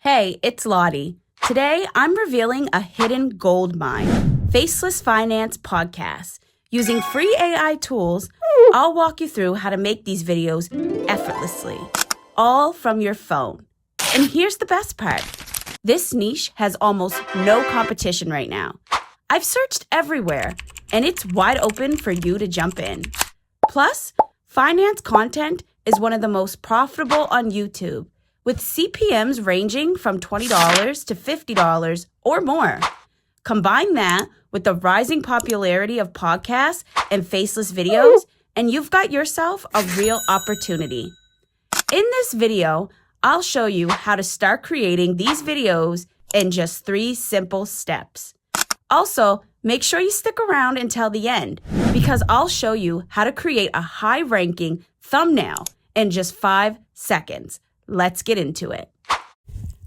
Hey, it's Lottie. Today, I'm revealing a hidden gold mine, Faceless Finance Podcast. Using free AI tools, I'll walk you through how to make these videos effortlessly, all from your phone. And here's the best part. This niche has almost no competition right now. I've searched everywhere, and it's wide open for you to jump in. Plus, finance content is one of the most profitable on YouTube, with CPMs ranging from $20 to $50 or more. Combine that with the rising popularity of podcasts and faceless videos, and you've got yourself a real opportunity. In this video, I'll show you how to start creating these videos in just 3 simple steps. Also, make sure you stick around until the end, because I'll show you how to create a high-ranking thumbnail in just 5 seconds. Let's get into it.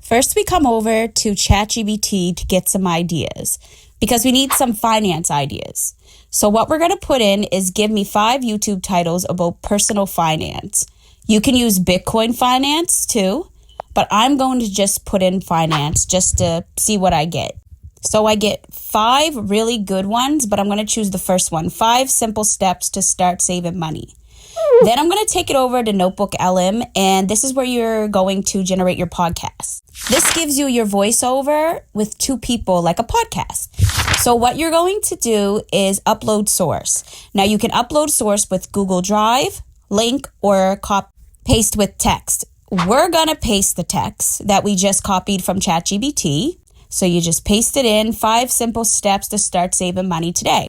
First, we come over to ChatGPT to get some ideas because we need some finance ideas. So what we're going to put in is give me 5 YouTube titles about personal finance. You can use Bitcoin finance too, but I'm going to just put in finance just to see what I get. So I get 5 really good ones, but I'm going to choose the first one, 5 simple steps to start saving money. Then I'm going to take it over to Notebook LM, and this is where you're going to generate your podcast. This gives you your voiceover with 2 people like a podcast. So what you're going to do is upload source. Now you can upload source with Google Drive, link, or paste with text. We're going to paste the text that we just copied from ChatGPT. So you just paste it in, 5 simple steps to start saving money today.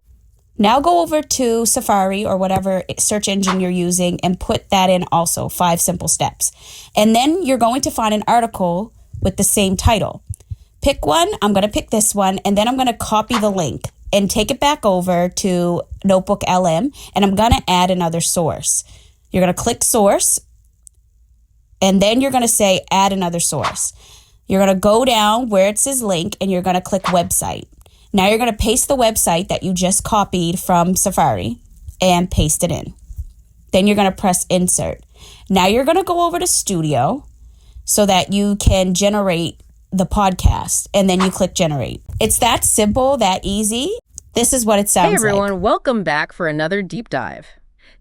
Now go over to Safari or whatever search engine you're using and put that in also, 5 simple steps. And then you're going to find an article with the same title. Pick one, I'm going to pick this one, and then I'm going to copy the link and take it back over to Notebook LM, and I'm going to add another source. You're going to click source, and then you're going to say add another source. You're going to go down where it says link, and you're going to click website. Now you're going to paste the website that you just copied from Safari and paste it in. Then you're going to press insert. Now you're going to go over to Studio so that you can generate the podcast, and then you click generate. It's that simple, that easy. This is what it sounds like. Hey everyone, welcome back for another deep dive.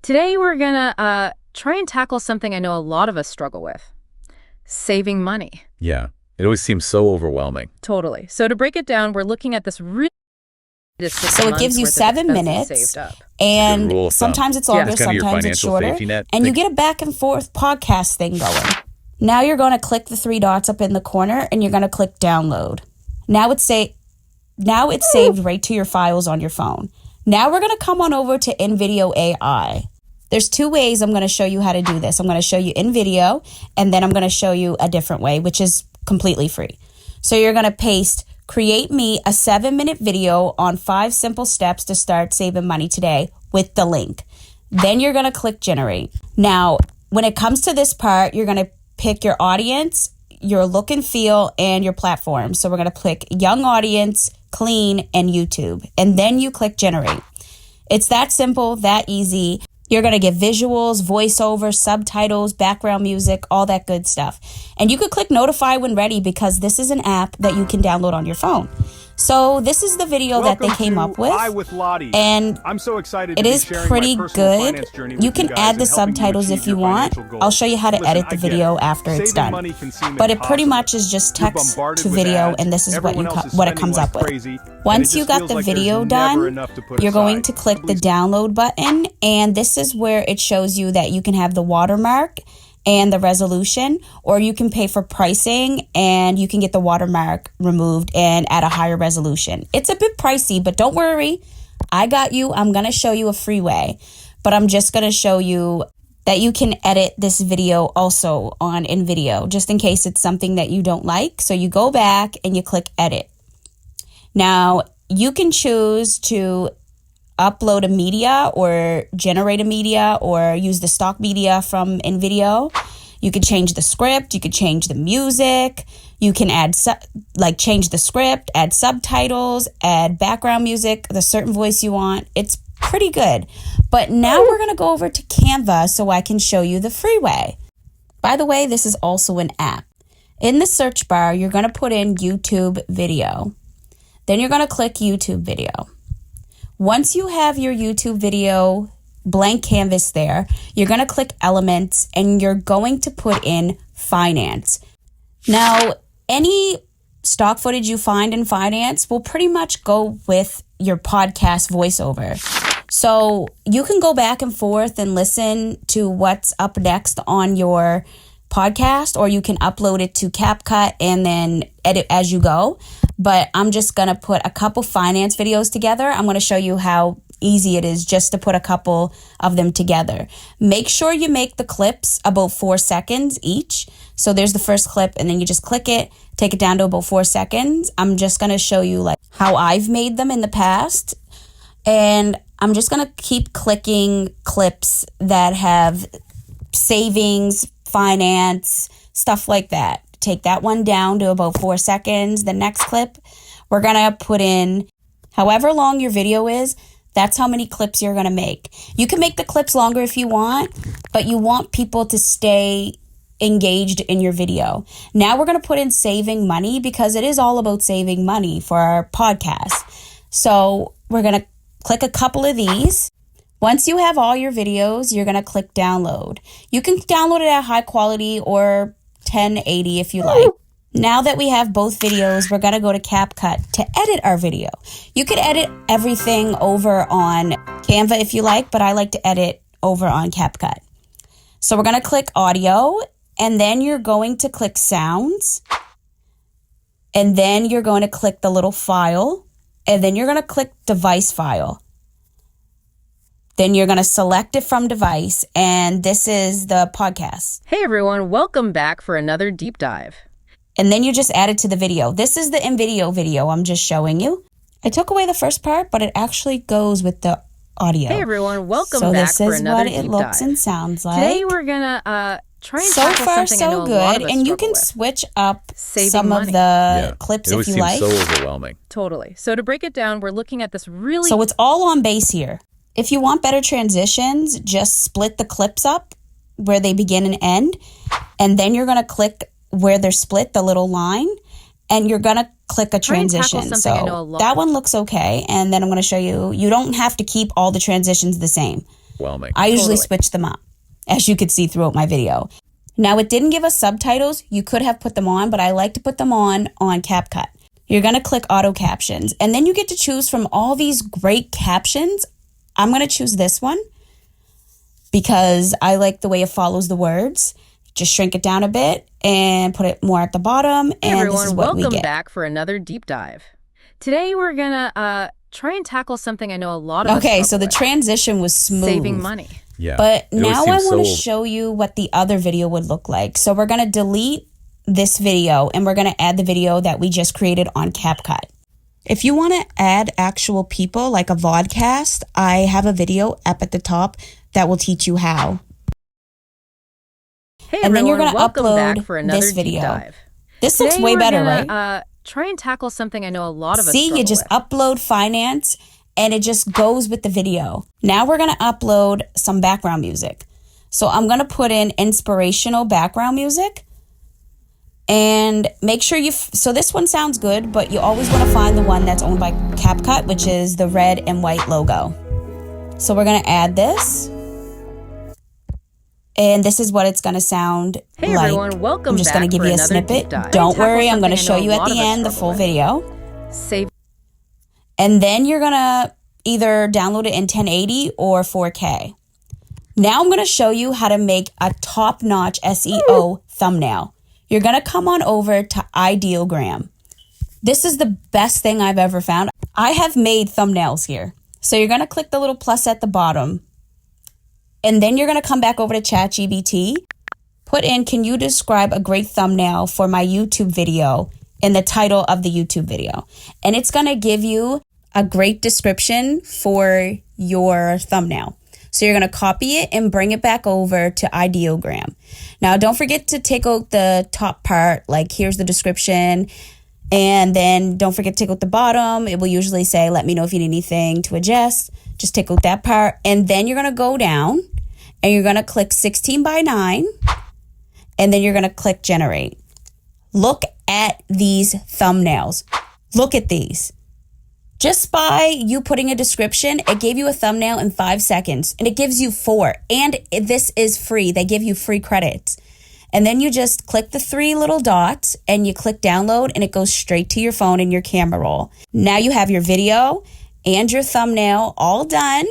Today we're going to try and tackle something I know a lot of us struggle with, saving money. Yeah. It always seems so overwhelming. Totally. So to break it down, we're looking at this really... So it gives you 7 minutes, and sometimes it's longer, sometimes it's shorter, and you get a back and forth podcast thing going. Now you're going to click the 3 dots up in the corner, and you're going to click download. Now it's saved right to your files on your phone. Now we're going to come on over to InVideo AI. There's 2 ways I'm going to show you how to do this. I'm going to show you InVideo, and then I'm going to show you a different way, which is completely free. So you're going to paste, create me a 7-minute video on 5 simple steps to start saving money today with the link. Then you're going to click generate. Now, when it comes to this part, you're going to pick your audience, your look and feel, and your platform. So we're going to click young audience, clean, and YouTube. And then you click generate. It's that simple, that easy. You're going to get visuals, voiceover, subtitles, background music, all that good stuff. And you could click notify when ready because this is an app that you can download on your phone. So this is the video that they came up with, and I'm so excited it is pretty good. You can add the subtitles if you want. I'll show you how to edit the video after it's done. But it pretty much is just text to video, and this is what it comes up with. Once you got the video done, you're going to click the download button, and this is where it shows you that you can have the watermark and the resolution, or you can pay for pricing and you can get the watermark removed and at a higher resolution. It's a bit pricey, but don't worry. I got you. I'm going to show you a free way, but I'm just going to show you that you can edit this video also on InVideo, just in case it's something that you don't like. So you go back and you click edit. Now you can choose to upload a media or generate a media or use the stock media from InVideo. You could change the script, you could change the music, you can add change the script, add subtitles, add background music, the certain voice you want. It's pretty good. But now we're going to go over to Canva so I can show you the free way. By the way, this is also an app. In the search bar, you're going to put in YouTube video. Then you're going to click YouTube video. Once you have your YouTube video blank canvas there, you're going to click elements and you're going to put in finance. Now, any stock footage you find in finance will pretty much go with your podcast voiceover. So you can go back and forth and listen to what's up next on your podcast, or you can upload it to CapCut and then edit as you go. But I'm just going to put a couple finance videos together. I'm going to show you how easy it is just to put a couple of them together. Make sure you make the clips about 4 seconds each. So there's the first clip, and then you just click it, take it down to about 4 seconds. I'm just going to show you like how I've made them in the past. And I'm just going to keep clicking clips that have savings, finance, stuff like that. Take that one down to about 4 seconds. The next clip, we're going to put in however long your video is. That's how many clips you're going to make. You can make the clips longer if you want, but you want people to stay engaged in your video. Now we're going to put in saving money because it is all about saving money for our podcast. So we're going to click a couple of these. Once you have all your videos, you're going to click download. You can download it at high quality or 1080 if you like. Now that we have both videos, we're going to go to CapCut to edit our video. You could edit everything over on Canva if you like, but I like to edit over on CapCut. So we're going to click audio, and then you're going to click sounds, and then you're going to click the little file, and then you're going to click device file. Then you're going to select it from device, and this is the podcast. Hey everyone, welcome back for another deep dive. And then you just add it to the video. This is the InVideo video I'm just showing you. I took away the first part, but it actually goes with the audio. Hey everyone, welcome back for another deep dive. So this is what it looks and sounds like. Today we're gonna try and so tackle far, something so I know good. a lot of us And you can with. switch up Saving some money. of the clips it if you always like. seems so overwhelming. Totally. So to break it down, we're looking at this really... So it's all on base here. If you want better transitions, just split the clips up where they begin and end. And then you're going to click where they're split, the little line, and you're going to click a transition. So that one looks okay. And then I'm going to show you, you don't have to keep all the transitions the same. Overwhelming. I usually switch them up, as you could see throughout my video. Now, it didn't give us subtitles. You could have put them on, but I like to put them on CapCut. You're going to click auto captions, and then you get to choose from all these great captions. I'm going to choose this one because I like the way it follows the words. Just shrink it down a bit and put it more at the bottom. Hey and everyone, this is what we welcome get. back for another deep dive. Today we're going to try and tackle something I know a lot of us Okay, so struggle the with. transition was smooth. Saving money. Yeah. But It always now I seems want to so- show you what the other video would look like. So we're going to delete this video and we're going to add the video that we just created on CapCut. If you want to add actual people like a vodcast, I have a video up at the top that will teach you how. Hey And then everyone, you're gonna welcome upload back for another this video. deep dive. This looks Today way we're better, gonna, right? Try and tackle something I know a lot of us See, you struggle just with. upload finance and it just goes with the video. Now we're going to upload some background music. So I'm going to put in inspirational background music. And make sure so this one sounds good, but you always want to find the one that's owned by CapCut, which is the red and white logo. So we're going to add this. And this is what it's going to sound Hey like. everyone, welcome I'm just back going to give for you a another snippet. deep dive. Don't Tackle worry, I'm going to something I show know you a at lot the of us end the struggle full with. video. Save. And then you're going to either download it in 1080 or 4K. Now I'm going to show you how to make a top-notch SEO thumbnail. You're going to come on over to Ideogram. This is the best thing I've ever found. I have made thumbnails here. So you're going to click the little plus at the bottom. And then you're going to come back over to ChatGPT. Put in, can you describe a great thumbnail for my YouTube video in the title of the YouTube video? And it's going to give you a great description for your thumbnail. So you're going to copy it and bring it back over to Ideogram. Now, don't forget to take out the top part, like here's the description. And then don't forget to take out the bottom. It will usually say, let me know if you need anything to adjust. Just take out that part. And then you're going to go down and you're going to click 16:9. And then you're going to click generate. Look at these thumbnails. Look at these. Just by you putting a description, it gave you a thumbnail in 5 seconds, and it gives you 4. And this is free. They give you free credits. And then you just click the 3 little dots and you click download, and it goes straight to your phone and your camera roll. Now you have your video and your thumbnail all done,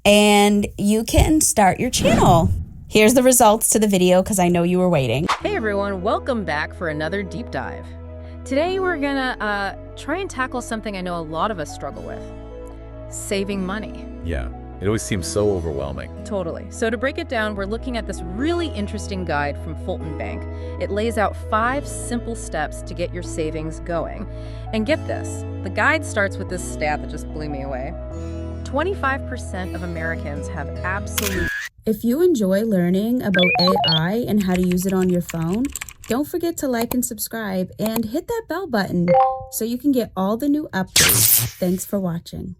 and you can start your channel. Here's the results to the video because I know you were waiting. Hey everyone, welcome back for another deep dive. Today we're gonna try and tackle something I know a lot of us struggle with: saving money. Yeah, it always seems so overwhelming. Totally. So to break it down, we're looking at this really interesting guide from Fulton Bank. It lays out 5 simple steps to get your savings going. And get this, the guide starts with this stat that just blew me away. 25% of Americans have absolute... If you enjoy learning about AI and how to use it on your phone, don't forget to like and subscribe and hit that bell button so you can get all the new updates. Thanks for watching.